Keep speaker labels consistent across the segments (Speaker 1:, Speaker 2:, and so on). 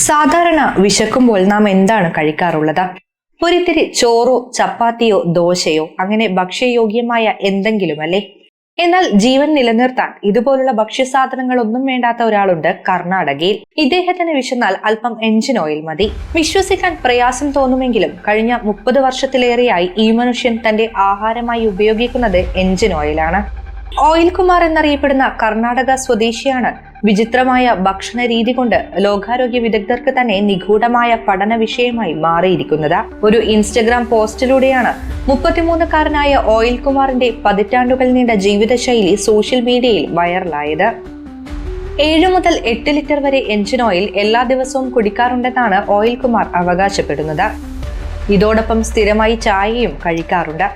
Speaker 1: സാധാരണ വിശക്കുമ്പോൾ നാം എന്താണ് കഴിക്കാറുള്ളത്? ഒരിത്തിരി ചോറോ ചപ്പാത്തിയോ ദോശയോ അങ്ങനെ ഭക്ഷ്യയോഗ്യമായ എന്തെങ്കിലും അല്ലേ? എന്നാൽ ജീവൻ നിലനിർത്താൻ ഇതുപോലുള്ള ഭക്ഷ്യസാധനങ്ങളൊന്നും വേണ്ടാത്ത ഒരാളുണ്ട് കർണാടകയിൽ. ഇദ്ദേഹത്തിന് വിശന്നാൽ അല്പം എഞ്ചിൻ ഓയിൽ മതി. വിശ്വസിക്കാൻ പ്രയാസം തോന്നുമെങ്കിലും കഴിഞ്ഞ 30 വർഷത്തിലേറെയായി ഈ മനുഷ്യൻ തന്റെ ആഹാരമായി ഉപയോഗിക്കുന്നത് എഞ്ചിൻ ഓയിലാണ്. ഓയിൽ കുമാർ എന്നറിയപ്പെടുന്ന കർണാടക സ്വദേശിയാണ് വിചിത്രമായ ഭക്ഷണ രീതി കൊണ്ട് ലോകാരോഗ്യ വിദഗ്ധർക്ക് തന്നെ നിഗൂഢമായ പഠന വിഷയമായി മാറിയിരിക്കുന്നത്. ഒരു ഇൻസ്റ്റഗ്രാം പോസ്റ്റിലൂടെയാണ് 33-കാരനായ ഓയിൽ കുമാറിന്റെ പതിറ്റാണ്ടുകൾ നീണ്ട ജീവിതശൈലി സോഷ്യൽ മീഡിയയിൽ വൈറലായത്. 7 മുതൽ 8 ലിറ്റർ വരെ എഞ്ചിൻ ഓയിൽ എല്ലാ ദിവസവും കുടിക്കാറുണ്ടെന്നാണ് ഓയിൽ കുമാർ അവകാശപ്പെടുന്നത്. ഇതോടൊപ്പം സ്ഥിരമായി ചായയും കഴിക്കാറുണ്ട്.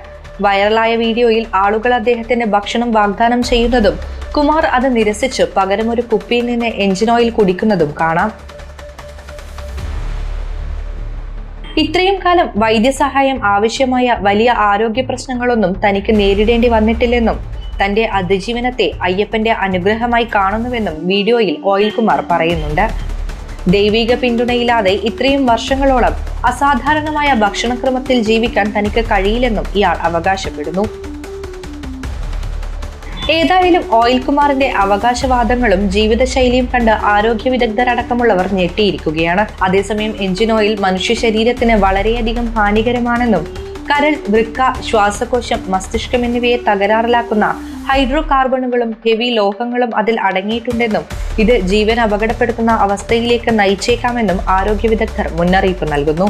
Speaker 1: വൈറലായ വീഡിയോയിൽ ആളുകൾ അദ്ദേഹത്തിന് ഭക്ഷണം വാഗ്ദാനം ചെയ്യുന്നതും കുമാർ അത് നിരസിച്ച് പകരം ഒരു കുപ്പിയിൽ നിന്ന് എഞ്ചിൻ ഓയിൽ കുടിക്കുന്നതും കാണാം. ഇത്രയും കാലം വൈദ്യസഹായം ആവശ്യമായ വലിയ ആരോഗ്യ പ്രശ്നങ്ങളൊന്നും തനിക്ക് നേരിടേണ്ടി വന്നിട്ടില്ലെന്നും തന്റെ അതിജീവനത്തെ അയ്യപ്പന്റെ അനുഗ്രഹമായി കാണുന്നുവെന്നും വീഡിയോയിൽ ഓയിൽ കുമാർ പറയുന്നുണ്ട്. ദൈവിക പിന്തുണയില്ലാതെ ഇത്രയും വർഷങ്ങളോളം അസാധാരണമായ ഭക്ഷണക്രമത്തിൽ ജീവിക്കാൻ തനിക്ക് കഴിയില്ലെന്നും ഇയാൾ അവകാശപ്പെടുന്നു. ഏതായാലും ഓയിൽ കുമാറിന്റെ അവകാശവാദങ്ങളും ജീവിതശൈലിയും കണ്ട് ആരോഗ്യ വിദഗ്ധരടക്കമുള്ളവർ ഞെട്ടിയിരിക്കുകയാണ്. അതേസമയം എഞ്ചിൻ ഓയിൽ മനുഷ്യ ശരീരത്തിന് വളരെയധികം ഹാനികരമാണെന്നും കരൾ, വൃക്ക, ശ്വാസകോശം, മസ്തിഷ്കം എന്നിവയെ തകരാറിലാക്കുന്ന ഹൈഡ്രോ കാർബണുകളും ഹെവി ലോഹങ്ങളും അതിൽ അടങ്ങിയിട്ടുണ്ടെന്നും ഇത് ജീവൻ അപകടപ്പെടുത്തുന്ന അവസ്ഥയിലേക്ക് നയിച്ചേക്കാമെന്നും ആരോഗ്യ വിദഗ്ധർ മുന്നറിയിപ്പ് നൽകുന്നു.